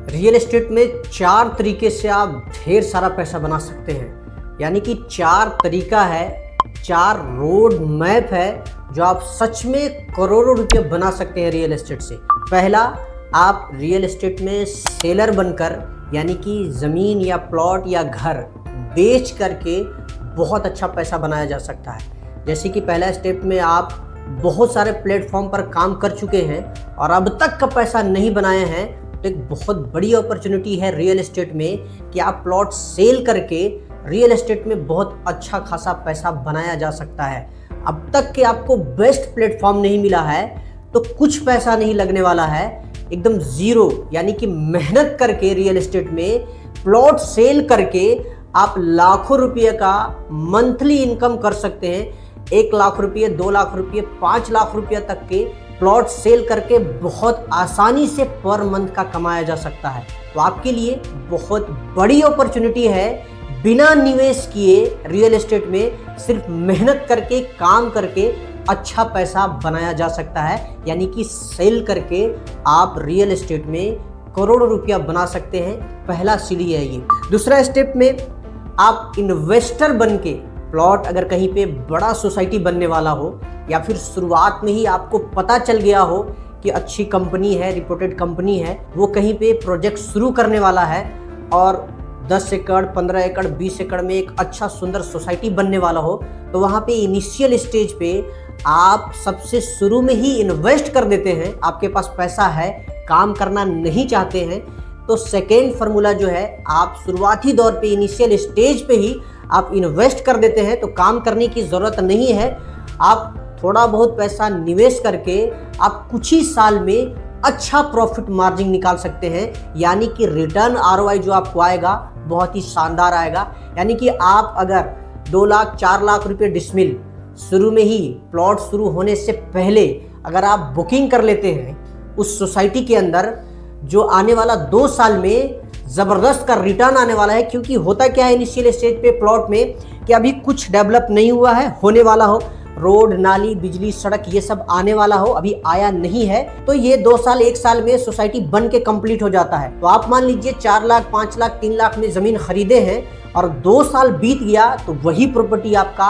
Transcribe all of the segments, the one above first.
Real estate में 4 तरीके से आप ढेर सारा पैसा बना सकते हैं। यानी कि 4 तरीका है, 4 रोड मैप है जो आप सच में करोड़ों रुपए बना सकते हैं रियल एस्टेट से। पहला, आप रियल एस्टेट में सेलर बनकर, यानी कि ज़मीन या प्लॉट या घर बेच करके बहुत अच्छा पैसा बनाया जा सकता है। जैसे कि पहला स्टेप में आप बहुत सारे प्लेटफॉर्म पर काम कर चुके हैं और अब तक का पैसा नहीं बनाए हैं, तो एक बहुत बड़ी अपॉर्चुनिटी है रियल एस्टेट में कि आप प्लॉट सेल करके रियल एस्टेट में बहुत अच्छा खासा पैसा बनाया जा सकता है। अब तक के आपको बेस्ट प्लेटफॉर्म नहीं मिला है तो कुछ पैसा नहीं लगने वाला है, एकदम ज़ीरो, यानी कि मेहनत करके रियल एस्टेट में प्लॉट सेल करके आप लाखों रुपये का मंथली इनकम कर सकते हैं। 1 लाख रुपये, 2 लाख रुपये, 5 लाख रुपये तक के प्लॉट सेल करके बहुत आसानी से पर मंथ का कमाया जा सकता है। तो आपके लिए बहुत बड़ी अपॉर्चुनिटी है। बिना निवेश किए रियल एस्टेट में सिर्फ मेहनत करके, काम करके अच्छा पैसा बनाया जा सकता है। यानी कि सेल करके आप रियल एस्टेट में करोड़ों रुपया बना सकते हैं। पहला सीढ़ी है ये। दूसरा स्टेप में आप इन्वेस्टर बन के, प्लॉट अगर कहीं पे बड़ा सोसाइटी बनने वाला हो या फिर शुरुआत में ही आपको पता चल गया हो कि अच्छी कंपनी है, रिपोर्टेड कंपनी है, वो कहीं पे प्रोजेक्ट शुरू करने वाला है और 10 एकड़, 15 एकड़, 20 एकड़ में एक अच्छा सुंदर सोसाइटी बनने वाला हो, तो वहाँ पे इनिशियल स्टेज पे आप सबसे शुरू में ही इन्वेस्ट कर देते हैं। आपके पास पैसा है, काम करना नहीं चाहते हैं, तो सेकेंड फार्मूला जो है, आप शुरुआती दौर पे इनिशियल स्टेज पे ही आप इन्वेस्ट कर देते हैं, तो काम करने की ज़रूरत नहीं है। आप थोड़ा बहुत पैसा निवेश करके आप कुछ ही साल में अच्छा प्रॉफिट मार्जिन निकाल सकते हैं। यानी कि रिटर्न ROI जो आपको आएगा बहुत ही शानदार आएगा। यानी कि आप अगर 2 लाख 4 लाख रुपये डिसमिल शुरू में ही, प्लॉट शुरू होने से पहले अगर आप बुकिंग कर लेते हैं उस सोसाइटी के अंदर, जो आने वाला 2 साल में ज़बरदस्त का रिटर्न आने वाला है। क्योंकि होता क्या है इनिशियल स्टेज पे प्लॉट में कि अभी कुछ डेवलप नहीं हुआ है, होने वाला हो, रोड, नाली, बिजली, सड़क ये सब आने वाला हो, अभी आया नहीं है, तो ये 2 साल 1 साल में सोसाइटी बन के कंप्लीट हो जाता है। तो आप मान लीजिए 4 लाख 5 लाख 3 लाख में ज़मीन खरीदे हैं और 2 साल बीत गया तो वही प्रॉपर्टी आपका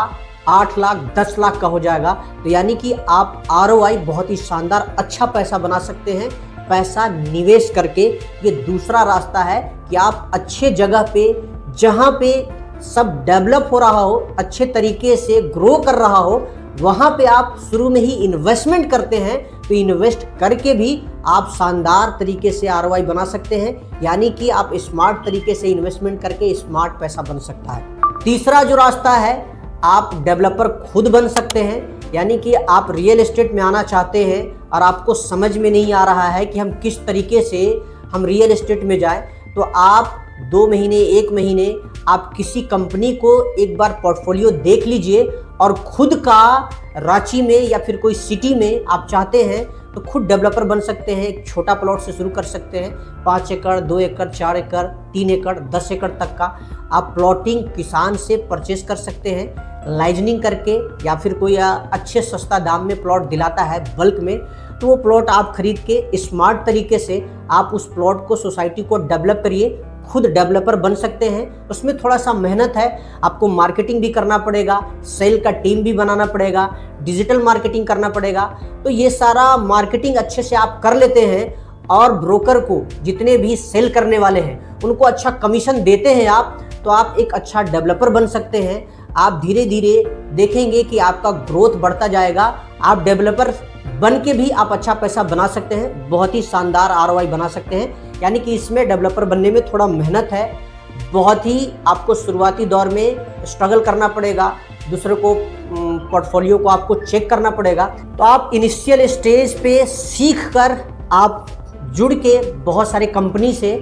8 लाख 10 लाख का हो जाएगा। तो यानी कि आप ROI बहुत ही शानदार अच्छा पैसा बना सकते हैं पैसा निवेश करके। ये दूसरा रास्ता है कि आप अच्छे जगह पे, जहाँ पे सब डेवलप हो रहा हो, अच्छे तरीके से ग्रो कर रहा हो, वहाँ पे आप शुरू में ही इन्वेस्टमेंट करते हैं। तो इन्वेस्ट करके भी आप शानदार तरीके से ROI बना सकते हैं। यानी कि आप स्मार्ट तरीके से इन्वेस्टमेंट करके स्मार्ट पैसा बन सकता है। तीसरा जो रास्ता है, आप डेवलपर खुद बन सकते हैं। यानी कि आप रियल एस्टेट में आना चाहते हैं और आपको समझ में नहीं आ रहा है कि हम किस तरीके से हम रियल एस्टेट में जाएं, तो आप 2 महीने 1 महीने आप किसी कंपनी को एक बार पोर्टफोलियो देख लीजिए और खुद का रांची में या फिर कोई सिटी में आप चाहते हैं तो खुद डेवलपर बन सकते हैं। एक छोटा प्लॉट से शुरू कर सकते हैं, 5 एकड़, 2 एकड़, 4 एकड़, 3 एकड़, 10 एकड़ तक का आप प्लॉटिंग किसान से परचेज कर सकते हैं लाइजनिंग करके, या फिर कोई अच्छे सस्ता दाम में प्लॉट दिलाता है बल्क में, तो वो प्लॉट आप खरीद के स्मार्ट तरीके से आप उस प्लॉट को, सोसाइटी को डेवलप करिए। खुद डेवलपर बन सकते हैं। उसमें थोड़ा सा मेहनत है, आपको मार्केटिंग भी करना पड़ेगा, सेल का टीम भी बनाना पड़ेगा, डिजिटल मार्केटिंग करना पड़ेगा। तो ये सारा मार्केटिंग अच्छे से आप कर लेते हैं और ब्रोकर को, जितने भी सेल करने वाले हैं, उनको अच्छा कमीशन देते हैं आप, तो आप एक अच्छा डेवलपर बन सकते हैं। आप धीरे धीरे देखेंगे कि आपका ग्रोथ बढ़ता जाएगा। आप डेवलपर बन के भी आप अच्छा पैसा बना सकते हैं, बहुत ही शानदार ROI बना सकते हैं। यानी कि इसमें डेवलपर बनने में थोड़ा मेहनत है, बहुत ही आपको शुरुआती दौर में स्ट्रगल करना पड़ेगा, दूसरों को पोर्टफोलियो को आपको चेक करना पड़ेगा। तो आप इनिशियल स्टेज पे सीख कर, आप जुड़ के बहुत सारे कंपनी से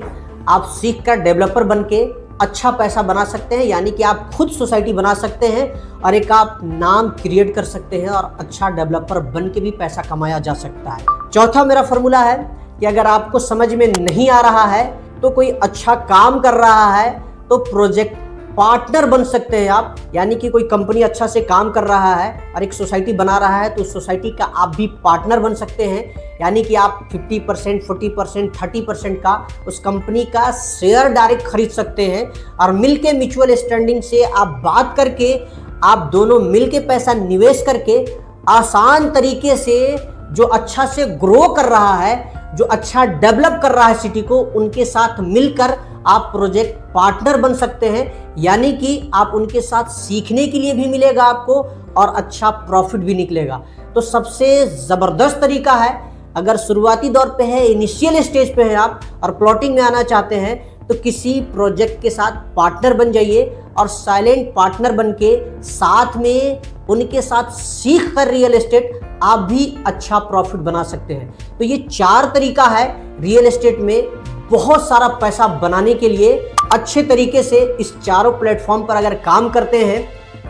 आप सीख कर डेवलपर बन के अच्छा पैसा बना सकते हैं। यानी कि आप खुद सोसाइटी बना सकते हैं और एक आप नाम क्रिएट कर सकते हैं और अच्छा डेवलपर बन के भी पैसा कमाया जा सकता है। चौथा मेरा फॉर्मूला है कि अगर आपको समझ में नहीं आ रहा है, तो कोई अच्छा काम कर रहा है, तो प्रोजेक्ट पार्टनर बन सकते हैं आप। यानी कि कोई कंपनी अच्छा से काम कर रहा है और एक सोसाइटी बना रहा है, तो उस सोसाइटी का आप भी पार्टनर बन सकते हैं। यानी कि आप 50%, 40%, 30% का उस कंपनी का शेयर डायरेक्ट खरीद सकते हैं और मिलके म्यूचुअल अंडरस्टैंडिंग से आप बात करके, आप दोनों मिलके पैसा निवेश करके आसान तरीके से जो अच्छा से ग्रो कर रहा है, जो अच्छा डेवलप कर रहा है सिटी को, उनके साथ मिलकर आप प्रोजेक्ट पार्टनर बन सकते हैं। यानी कि आप उनके साथ सीखने के लिए भी मिलेगा आपको और अच्छा प्रॉफिट भी निकलेगा। तो सबसे ज़बरदस्त तरीका है, अगर शुरुआती दौर पे है, इनिशियल स्टेज पे है आप और प्लॉटिंग में आना चाहते हैं, तो किसी प्रोजेक्ट के साथ पार्टनर बन जाइए और साइलेंट पार्टनर बन के साथ में उनके साथ सीख कर रियल एस्टेट आप भी अच्छा प्रॉफिट बना सकते हैं। तो ये 4 तरीका है रियल एस्टेट में बहुत सारा पैसा बनाने के लिए। अच्छे तरीके से इस चारों प्लेटफॉर्म पर अगर काम करते हैं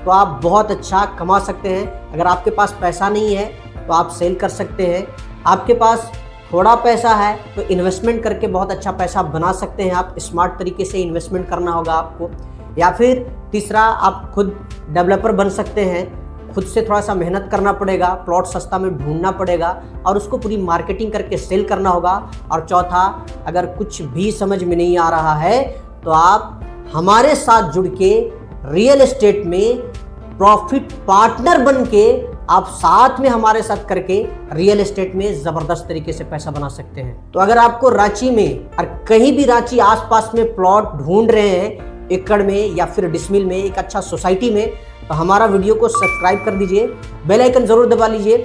तो आप बहुत अच्छा कमा सकते हैं। अगर आपके पास पैसा नहीं है तो आप सेल कर सकते हैं, आपके पास थोड़ा पैसा है तो इन्वेस्टमेंट करके बहुत अच्छा पैसा बना सकते हैं आप। स्मार्ट तरीके से इन्वेस्टमेंट करना होगा आपको। या फिर तीसरा, आप खुद डेवलपर बन सकते हैं, खुद से थोड़ा सा मेहनत करना पड़ेगा, प्लॉट सस्ता में ढूंढना पड़ेगा और उसको पूरी मार्केटिंग करके सेल करना होगा। और चौथा, अगर कुछ भी समझ में नहीं आ रहा है तो आप हमारे साथ जुड़ के रियल एस्टेट में प्रॉफिट पार्टनर बन के आप साथ में हमारे साथ करके रियल एस्टेट में ज़बरदस्त तरीके से पैसा बना सकते हैं। तो अगर आपको रांची में और कहीं भी रांची आसपास में प्लॉट ढूंढ रहे हैं, एकड़ में या फिर डिसमिल में, एक अच्छा सोसाइटी में, तो हमारा वीडियो को सब्सक्राइब कर दीजिए, बेल आइकन ज़रूर दबा लीजिए,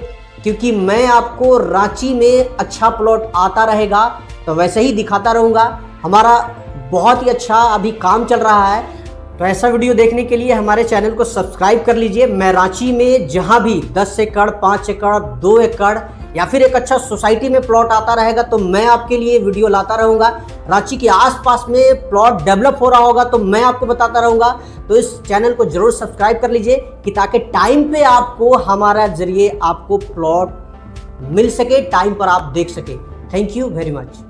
क्योंकि मैं आपको रांची में अच्छा प्लॉट आता रहेगा तो वैसे ही दिखाता रहूँगा। हमारा बहुत ही अच्छा अभी काम चल रहा है, तो ऐसा वीडियो देखने के लिए हमारे चैनल को सब्सक्राइब कर लीजिए। मैं रांची में जहां भी 10 एकड़, 5 एकड़, 2 एकड़ या फिर एक अच्छा सोसाइटी में प्लॉट आता रहेगा तो मैं आपके लिए वीडियो लाता रहूँगा। रांची के आसपास में प्लॉट डेवलप हो रहा होगा तो मैं आपको बताता रहूँगा। तो इस चैनल को जरूर सब्सक्राइब कर लीजिए कि ताकि टाइम पे आपको हमारा जरिए आपको प्लॉट मिल सके, टाइम पर आप देख सके। Thank you very much.